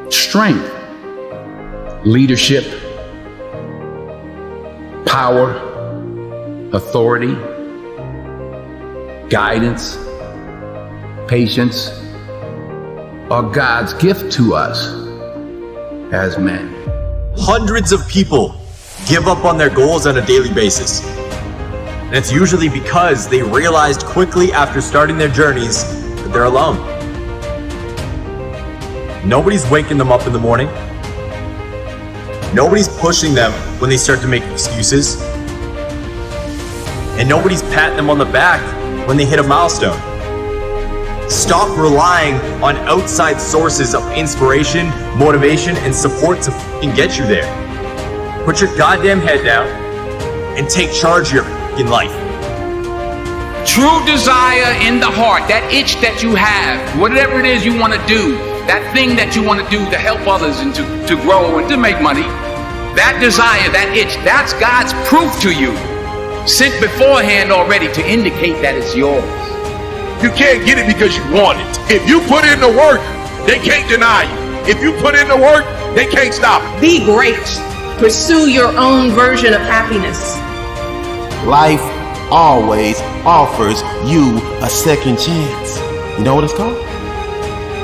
strength, leadership, power, authority, guidance, patience are God's gift to us as men. Hundreds of people give up on their goals on a daily basis. And it's usually because they realized quickly after starting their journeys that they're alone. Nobody's waking them up in the morning. Nobody's pushing them when they start to make excuses. And nobody's patting them on the back when they hit a milestone. Stop relying on outside sources of inspiration, motivation, and support to get you there. Put your goddamn head down and take charge of your fucking life. True desire in the heart, that itch that you have, whatever it is you want to do, that thing that you want to do to help others and to grow and to make money, that desire, that itch, that's God's proof to you, sent beforehand already to indicate that it's yours. You can't get it because you want it. If you put in the work, they can't deny you. If you put in the work, they can't stop it. Be great. Pursue your own version of happiness. Life always offers you a second chance. You know what it's called?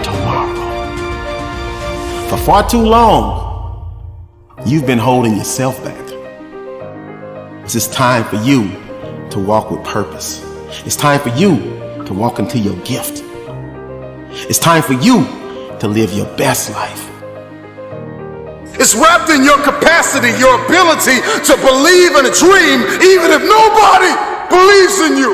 Tomorrow. For far too long, you've been holding yourself back. It's time for you to walk with purpose. It's time for you to walk into your gift. It's time for you to live your best life. It's wrapped in your capacity, your ability to believe in a dream, even if nobody believes in you.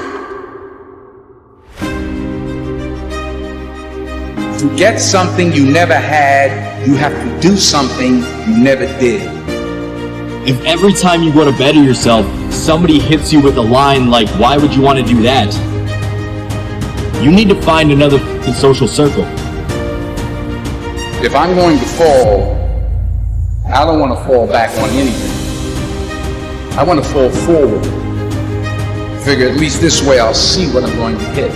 To get something you never had, you have to do something you never did. If every time you go to better yourself, somebody hits you with a line like, "Why would you want to do that?" You need to find another social circle. If I'm going to fall, I don't want to fall back on anything. I want to fall forward. Figure at least this way I'll see what I'm going to hit.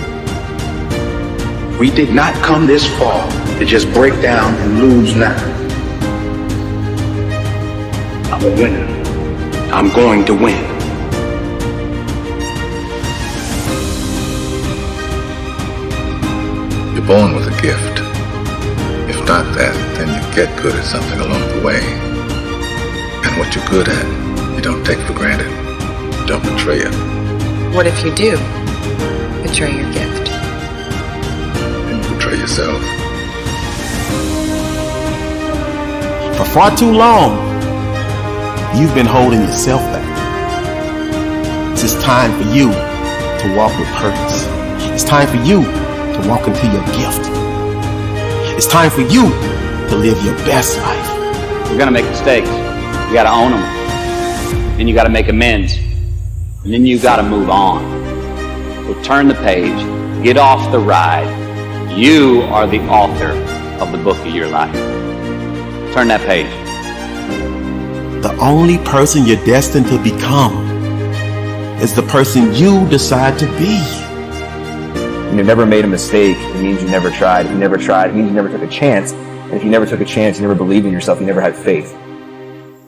We did not come this far to just break down and lose now. I'm a winner. I'm going to win. You're born with a gift. If not that, then you get good at something along the way. And what you're good at, you don't take for granted. Don't betray it. What if you do betray your gift? And you betray yourself. For far too long, you've been holding yourself back. It's time for you to walk with purpose. It's time for you to walk into your gift. It's time for you to live your best life. You're gonna make mistakes. You gotta own them. Then you gotta make amends. And then you gotta move on. So turn the page. Get off the ride. You are the author of the book of your life. Turn that page. The only person you're destined to become is the person you decide to be. When you've never made a mistake, it means you never tried. If you never tried, it means you never took a chance. And if you never took a chance, you never believed in yourself, you never had faith.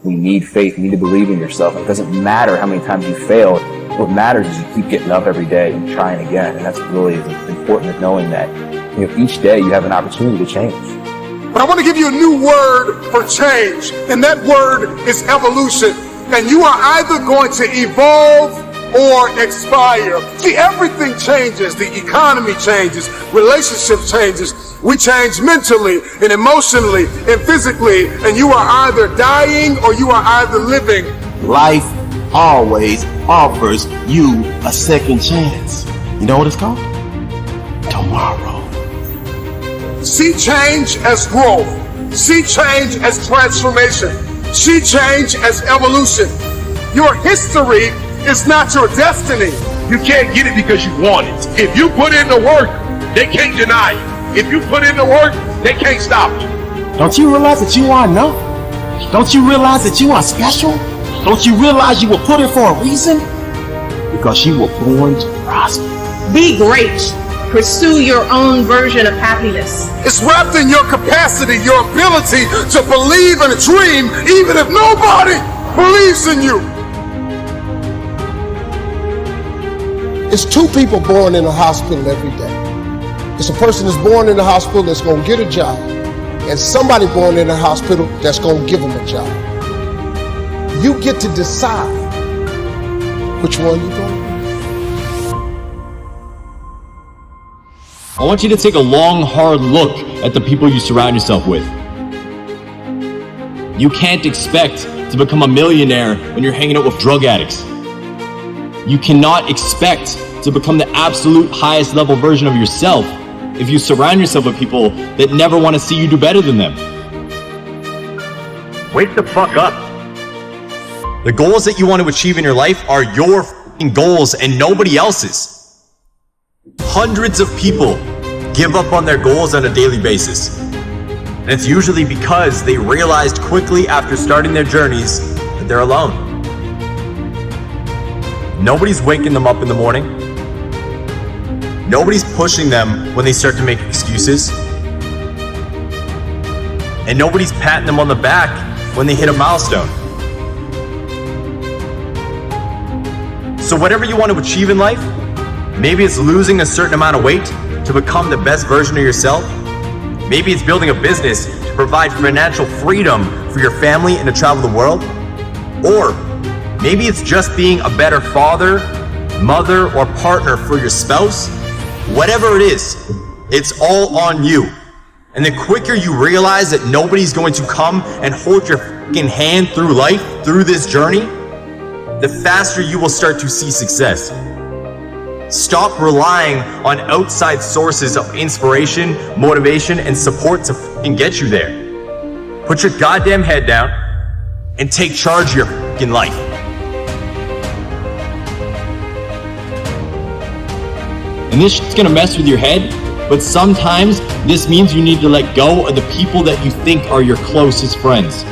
We need faith. You need to believe in yourself. It doesn't matter how many times you failed. What matters is you keep getting up every day and trying again. And that's really important, is knowing that each day you have an opportunity to change. But I want to give you a new word for change, and that word is evolution. And you are either going to evolve or expire. See, everything changes. The economy changes, relationship changes. We change mentally and emotionally and physically, and you are either dying or you are either living. Life always offers you a second chance. You know what it's called? Tomorrow. See change as growth. See change as transformation. See change as evolution. Your history is not your destiny. You can't get it because you want it. If you put in the work, they can't deny you. If you put in the work, they can't stop you. Don't you realize that you are enough? Don't you realize that you are special? Don't you realize you were put here for a reason? Because you were born to prosper. Be great. Pursue your own version of happiness. It's wrapped in your capacity, your ability to believe in a dream, even if nobody believes in you. It's two people born in a hospital every day. It's a person that's born in a hospital that's going to get a job, and somebody born in a hospital that's going to give them a job. You get to decide which one you're going to be. I want you to take a long, hard look at the people you surround yourself with. You can't expect to become a millionaire when you're hanging out with drug addicts. You cannot expect to become the absolute highest level version of yourself if you surround yourself with people that never want to see you do better than them. Wake the fuck up. The goals that you want to achieve in your life are your f***ing goals and nobody else's. Hundreds of people give up on their goals on a daily basis. And it's usually because they realized quickly after starting their journeys that they're alone. Nobody's waking them up in the morning. Nobody's pushing them when they start to make excuses. And nobody's patting them on the back when they hit a milestone. So whatever you want to achieve in life, maybe it's losing a certain amount of weight to become the best version of yourself. Maybe it's building a business to provide financial freedom for your family and to travel the world. Or maybe it's just being a better father, mother, or partner for your spouse. Whatever it is, it's all on you. And the quicker you realize that nobody's going to come and hold your fucking hand through life, through this journey, the faster you will start to see success. Stop relying on outside sources of inspiration, motivation, and support to fucking get you there. Put your goddamn head down and take charge of your fucking life. And this shit's gonna mess with your head, but sometimes this means you need to let go of the people that you think are your closest friends.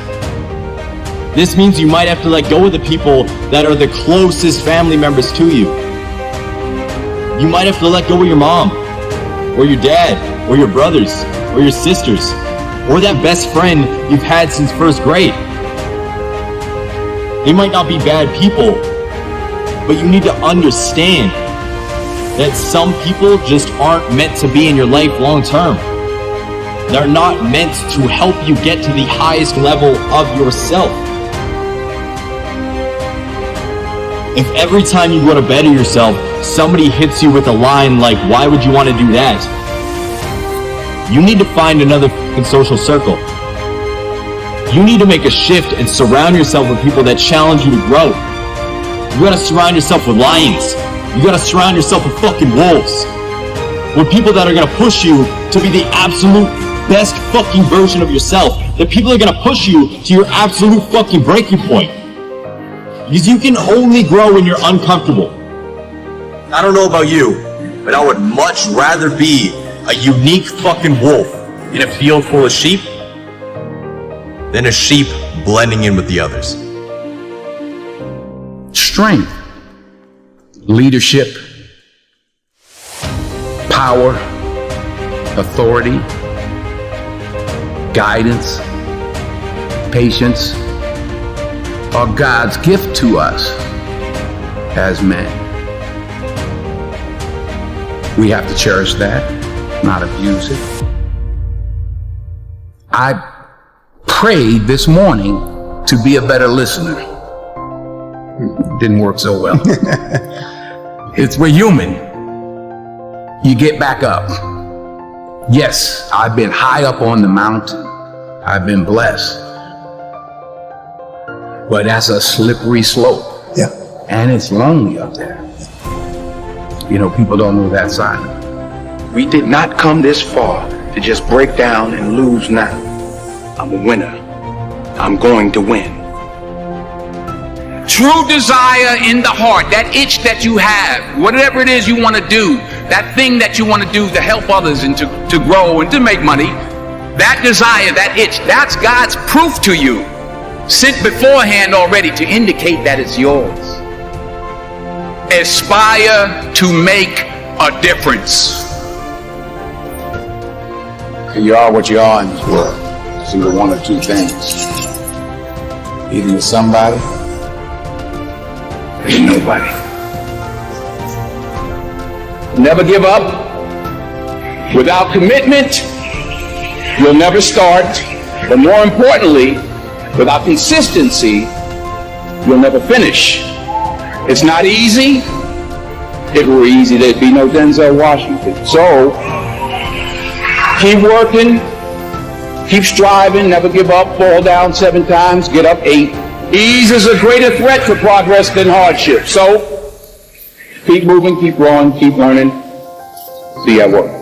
This means you might have to let go of the people that are the closest family members to you. You might have to let go of your mom, or your dad, or your brothers, or your sisters, or that best friend you've had since first grade. They might not be bad people, but you need to understand that some people just aren't meant to be in your life long term. They're not meant to help you get to the highest level of yourself. If every time you go to better yourself, somebody hits you with a line like, "Why would you want to do that?" You need to find another social circle. You need to make a shift and surround yourself with people that challenge you to grow. You gotta surround yourself with lions. You gotta surround yourself with fucking wolves. With people that are gonna push you to be the absolute best fucking version of yourself. The people are gonna push you to your absolute fucking breaking point. Because you can only grow when you're uncomfortable. I don't know about you, but I would much rather be a unique fucking wolf in a field full of sheep than a sheep blending in with the others. Strength, leadership, power, authority, guidance, patience are God's gift to us as men. We have to cherish that, not abuse it. I prayed this morning to be a better listener. Didn't work so well. We're human. You get back up. Yes, I've been high up on the mountain. I've been blessed. But that's a slippery slope. Yeah. And it's lonely up there. You know, people don't know that side. We did not come this far to just break down and lose now. I'm a winner. I'm going to win. True desire in the heart, that itch that you have, whatever it is you want to do, that thing that you want to do to help others and to grow and to make money, that desire, that itch, that's God's proof to you, sent beforehand already to indicate that it's yours. Aspire to make a difference. You are what you are in this world. It's either one or two things. Either you're somebody or you're nobody. Never give up. Without commitment, you'll never start. But more importantly, without consistency, you'll never finish. It's not easy. If it were easy, there'd be no Denzel Washington. So, keep working, keep striving, never give up, fall down 7 times, get up 8. Ease is a greater threat to progress than hardship. So, keep moving, keep growing, keep learning. See you at work.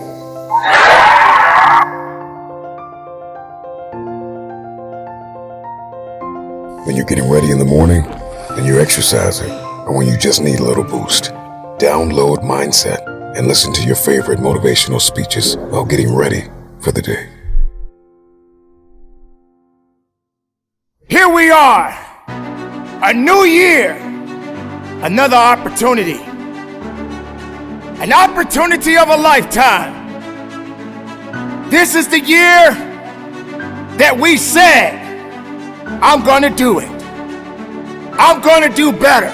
When you're getting ready in the morning, when you're exercising, or when you just need a little boost, download Mindset and listen to your favorite motivational speeches while getting ready for the day. Here we are, a new year, another opportunity, an opportunity of a lifetime. This is the year that we said, I'm gonna do it. I'm gonna do better.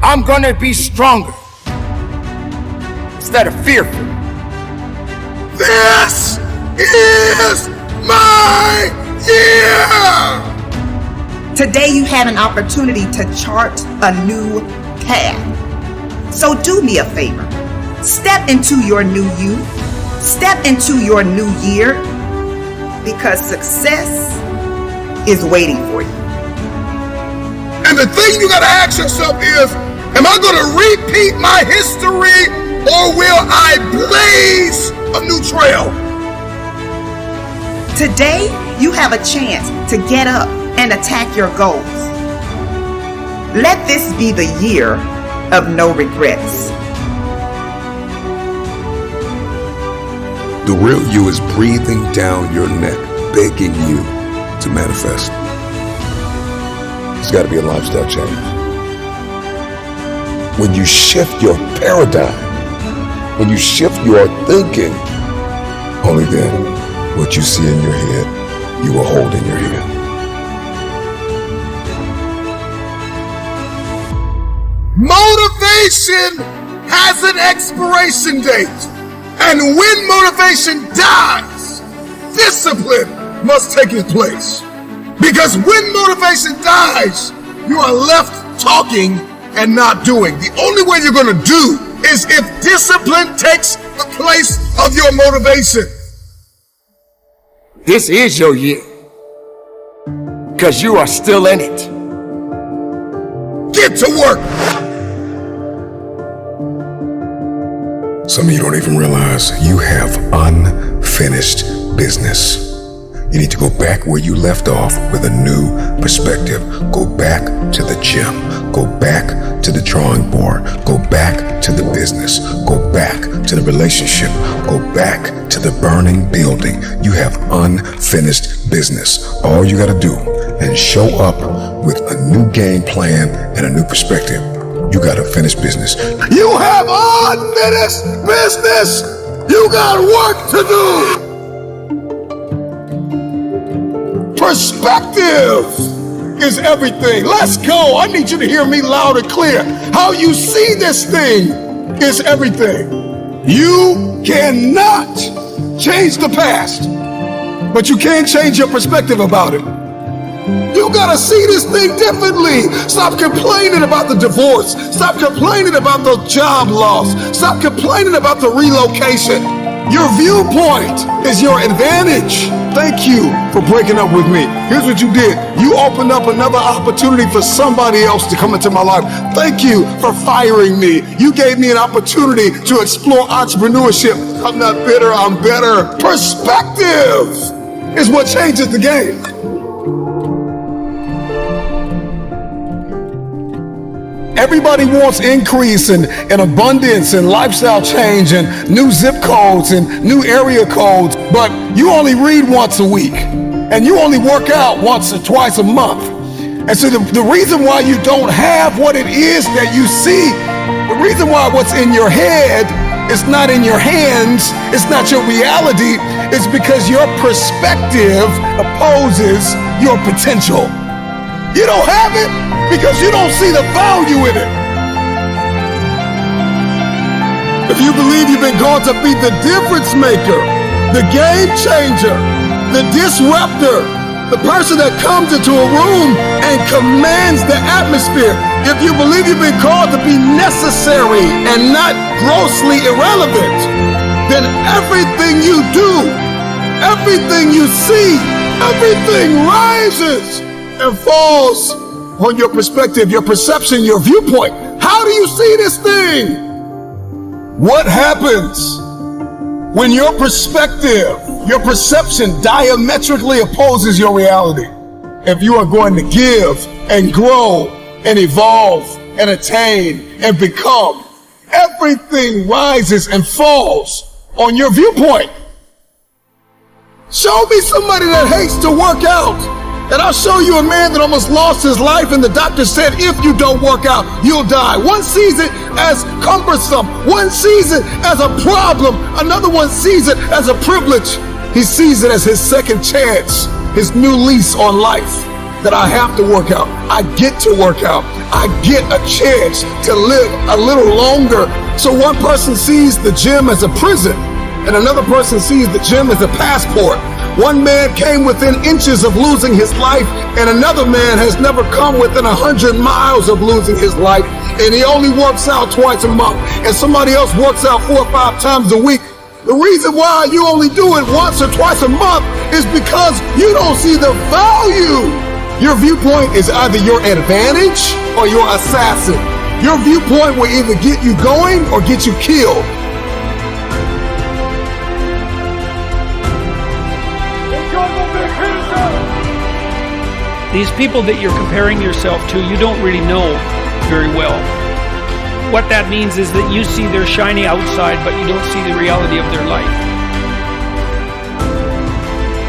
I'm gonna be stronger instead of fearful. This is my year! Today you have an opportunity to chart a new path. So do me a favor. Step into your new you. Step into your new year, because success is waiting for you. And the thing you gotta ask yourself is, am I gonna repeat my history, or will I blaze a new trail? Today, you have a chance to get up and attack your goals. Let this be the year of no regrets. The real you is breathing down your neck, begging you to manifest. It's got to be a lifestyle change. When you shift your paradigm, when you shift your thinking, only then what you see in your head, you will hold in your head. Motivation has an expiration date. And when motivation dies, discipline must take its place. Because when motivation dies, you are left talking and not doing. The only way you're going to do is if discipline takes the place of your motivation. This is your year, because you are still in it. Get to work. Some of you don't even realize you have unfinished business. You need to go back where you left off with a new perspective. Go back to the gym. Go back to the drawing board. Go back to the business. Go back to the relationship. Go back to the burning building. You have unfinished business. All you got to do is show up with a new game plan and a new perspective. You got to finish business. You have unfinished business. You got work to do. Perspective is everything. Let's go. I need you to hear me loud and clear. How you see this thing is everything. You cannot change the past, but you can change your perspective about it. You gotta see this thing differently. Stop complaining about the divorce. Stop complaining about the job loss. Stop complaining about the relocation. Your viewpoint is your advantage. Thank you for breaking up with me. Here's what you did. You opened up another opportunity for somebody else to come into my life. Thank you for firing me. You gave me an opportunity to explore entrepreneurship. I'm not bitter, I'm better. Perspective is what changes the game. Everybody wants increase and abundance and lifestyle change and new zip codes and new area codes, but you only read once a week and you only work out once or twice a month. And so the reason why you don't have what it is that you see, the reason why what's in your head it's not in your hands, it's not your reality, it's because your perspective opposes your potential. You don't have it because you don't see the value in it. If you believe you've been called to be the difference maker, the game changer, the disruptor, the person that comes into a room and commands the atmosphere, if you believe you've been called to be necessary and not grossly irrelevant, then everything you do, everything you see, everything rises and falls on your perspective, your perception, your viewpoint. How do you see this thing? What happens when your perspective, your perception diametrically opposes your reality? If you are going to give and grow and evolve and attain and become, everything rises and falls on your viewpoint. Show me somebody that hates to work out, and I'll show you a man that almost lost his life, and the doctor said, if you don't work out, you'll die. One sees it as cumbersome. One sees it as a problem. Another one sees it as a privilege. He sees it as his second chance, his new lease on life, that I have to work out. I get to work out. I get a chance to live a little longer. So one person sees the gym as a prison, and another person sees the gym as a passport. One man came within inches of losing his life, and another man has never come within 100 miles of losing his life, and he only works out twice a month, and somebody else works out 4 or 5 times a week. The reason why you only do it once or twice a month is because you don't see the value. Your viewpoint is either your advantage or your assassin. Your viewpoint will either get you going or get you killed. These people that you're comparing yourself to, you don't really know very well. What that means is that you see their shiny outside, but you don't see the reality of their life.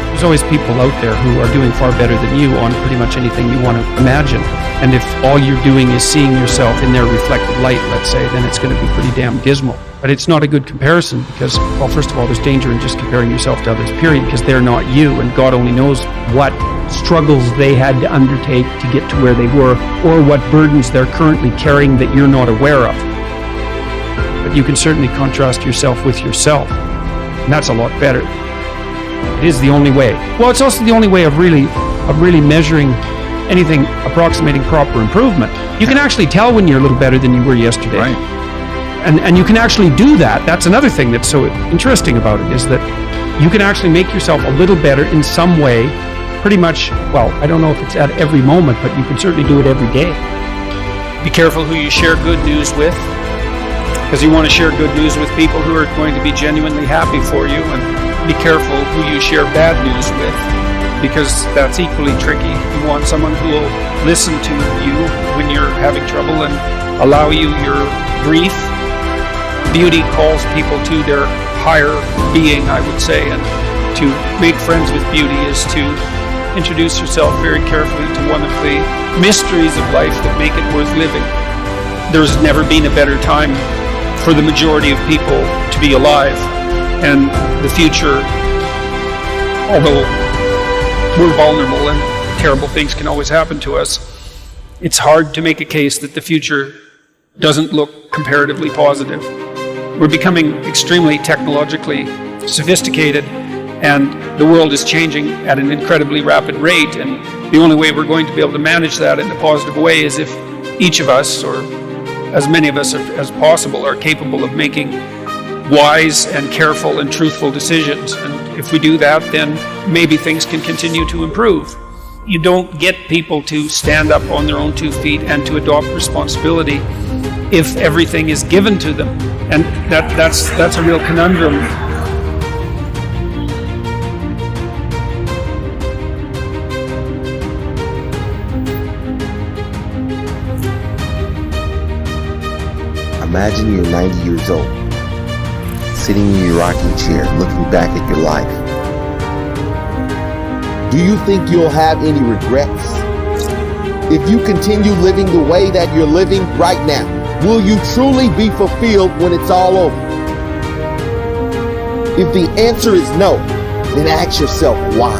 There's always people out there who are doing far better than you on pretty much anything you want to imagine. And if all you're doing is seeing yourself in their reflected light, let's say, then it's going to be pretty damn dismal. But it's not a good comparison because, well, first of all, there's danger in just comparing yourself to others, period, because they're not you, and God only knows what struggles they had to undertake to get to where they were, or what burdens they're currently carrying that you're not aware of. But you can certainly contrast yourself with yourself, and that's a lot better. It is the only way. Well, it's also the only way of really measuring anything approximating proper improvement. You can actually tell when you're a little better than you were yesterday. Right. And you can actually do that. That's another thing that's so interesting about it, is that you can actually make yourself a little better in some way, pretty much, well, I don't know if it's at every moment, but you can certainly do it every day. Be careful who you share good news with, because you want to share good news with people who are going to be genuinely happy for you, and be careful who you share bad news with, because that's equally tricky. You want someone who will listen to you when you're having trouble and allow you your grief. Beauty calls people to their higher being, I would say, and to make friends with beauty is to introduce yourself very carefully to one of the mysteries of life that make it worth living. There's never been a better time for the majority of people to be alive, and the future, although we're vulnerable and terrible things can always happen to us, it's hard to make a case that the future doesn't look comparatively positive. We're becoming extremely technologically sophisticated, and the world is changing at an incredibly rapid rate, and the only way we're going to be able to manage that in a positive way is if each of us, or as many of us as possible, are capable of making wise and careful and truthful decisions. And if we do that, then maybe things can continue to improve. You don't get people to stand up on their own 2 feet and to adopt responsibility if everything is given to them. And that's a real conundrum. Imagine you're 90 years old, sitting in your rocking chair, looking back at your life. Do you think you'll have any regrets? If you continue living the way that you're living right now, will you truly be fulfilled when it's all over? If the answer is no, then ask yourself why.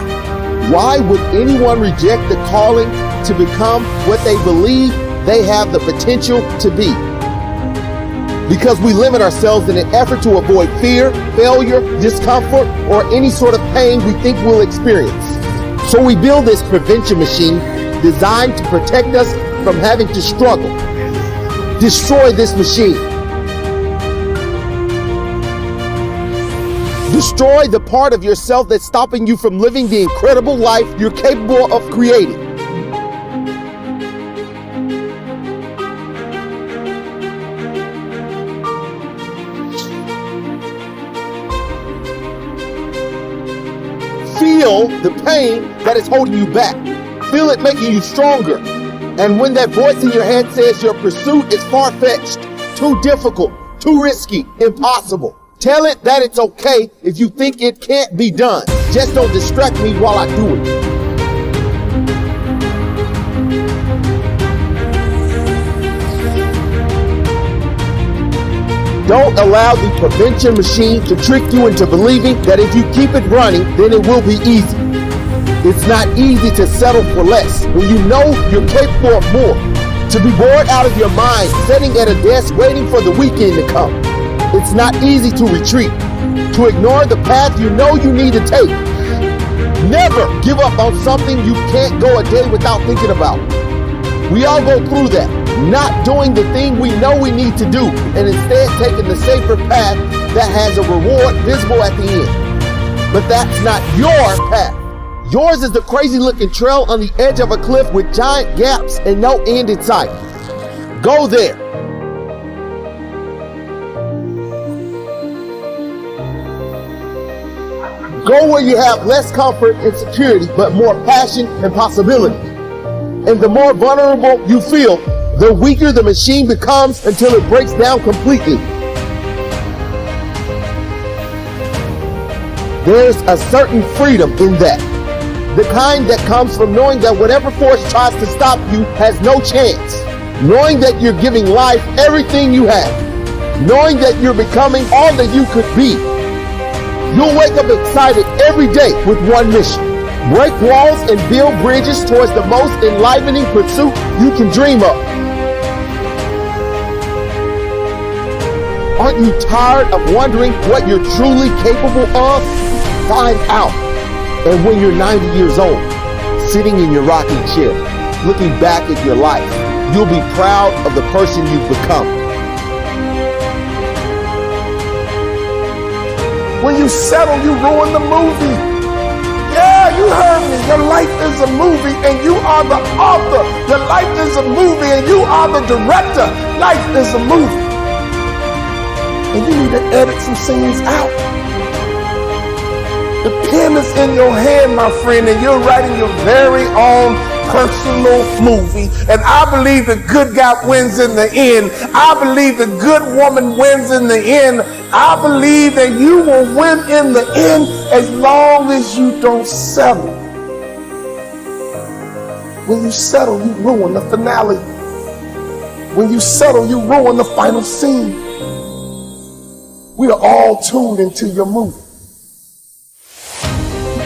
Why would anyone reject the calling to become what they believe they have the potential to be? Because we limit ourselves in an effort to avoid fear, failure, discomfort, or any sort of pain we think we'll experience. So we build this prevention machine designed to protect us from having to struggle. Destroy this machine. Destroy the part of yourself that's stopping you from living the incredible life you're capable of creating. Feel the pain that is holding you back. Feel it making you stronger. And when that voice in your head says your pursuit is far-fetched, too difficult, too risky, impossible, tell it that it's okay if you think it can't be done. Just don't distract me while I do it. Don't allow the prevention machine to trick you into believing that if you keep it running, then it will be easy. It's not easy to settle for less when you know you're capable of more. To be bored out of your mind, sitting at a desk waiting for the weekend to come. It's not easy to retreat, to ignore the path you know you need to take. Never give up on something you can't go a day without thinking about. We all go through that, not doing the thing we know we need to do, and instead taking the safer path that has a reward visible at the end. But that's not your path. Yours is the crazy looking trail on the edge of a cliff with giant gaps and no end in sight. Go there. Go where you have less comfort and security, but more passion and possibility. And the more vulnerable you feel, the weaker the machine becomes until it breaks down completely. There's a certain freedom in that. The kind that comes from knowing that whatever force tries to stop you has no chance. Knowing that you're giving life everything you have. Knowing that you're becoming all that you could be. You'll wake up excited every day with one mission. Break walls and build bridges towards the most enlivening pursuit you can dream of. Aren't you tired of wondering what you're truly capable of? Find out. And when you're 90 years old, sitting in your rocking chair, looking back at your life, you'll be proud of the person you've become. When you settle, you ruin the movie. Yeah, you heard me. Your life is a movie and you are the author. Your life is a movie and you are the director. Life is a movie. And you need to edit some scenes out. The pen is in your hand, my friend, and you're writing your very own personal movie. And I believe the good guy wins in the end. I believe the good woman wins in the end. I believe that you will win in the end as long as you don't settle. When you settle, you ruin the finale. When you settle, you ruin the final scene. We are all tuned into your movie.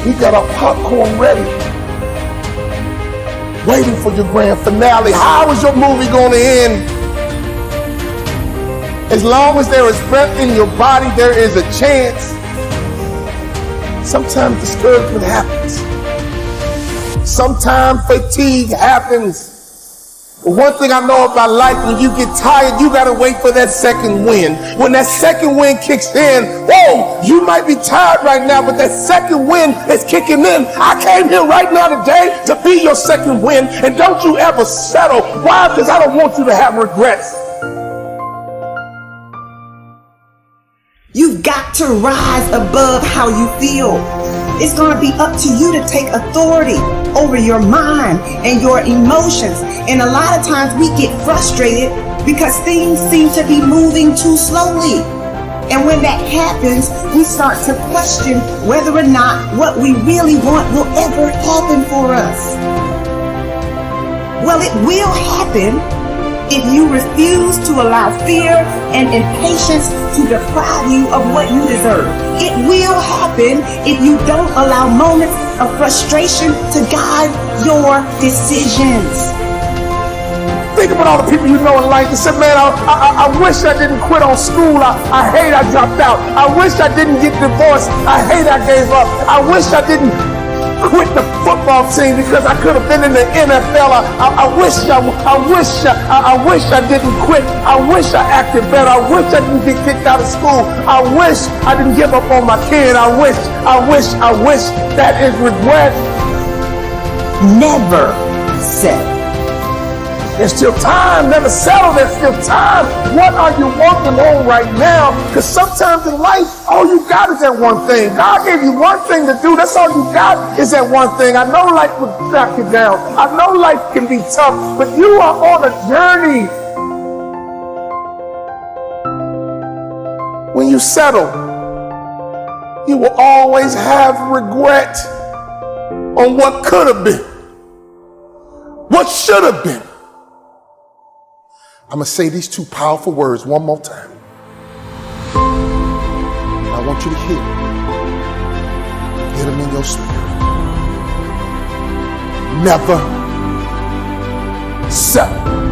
We got our popcorn ready, waiting for your grand finale. How is your movie going to end? As long as there is breath in your body, there is a chance. Sometimes discouragement happens. Sometimes fatigue happens. But one thing I know about life, when you get tired, you gotta wait for that second wind. When that second wind kicks in, whoa, you might be tired right now, but that second wind is kicking in. I came here right now today to be your second wind, and don't you ever settle. Why? Because I don't want you to have regrets. You've got to rise above how you feel. It's going to be up to you to take authority over your mind and your emotions. And a lot of times we get frustrated because things seem to be moving too slowly. And when that happens, we start to question whether or not what we really want will ever happen for us. Well, it will happen if you refuse to allow fear and impatience to deprive you of what you deserve. It will happen if you don't allow moments of frustration to guide your decisions. Think about all the people you know in life that said, man, I wish I didn't quit on school. I hate I dropped out. I wish I didn't get divorced. I hate I gave up. I wish I didn't quit the football team because I could have been in the NFL. I wish I didn't quit. I wish I acted better. I wish I didn't get kicked out of school. I wish I didn't give up on my kid. I wish. That is regret. Never settle. There's still time. Never settle. There's still time. What are you working on right now? Because sometimes in life, all you got is that one thing. God gave you one thing to do. That's all you got is that one thing. I know life will knock you down. I know life can be tough, but you are on a journey. When you settle, you will always have regret on what could have been, what should have been. I'm going to say these two powerful words one more time. I want you to hear them. Get them in your spirit. Never settle.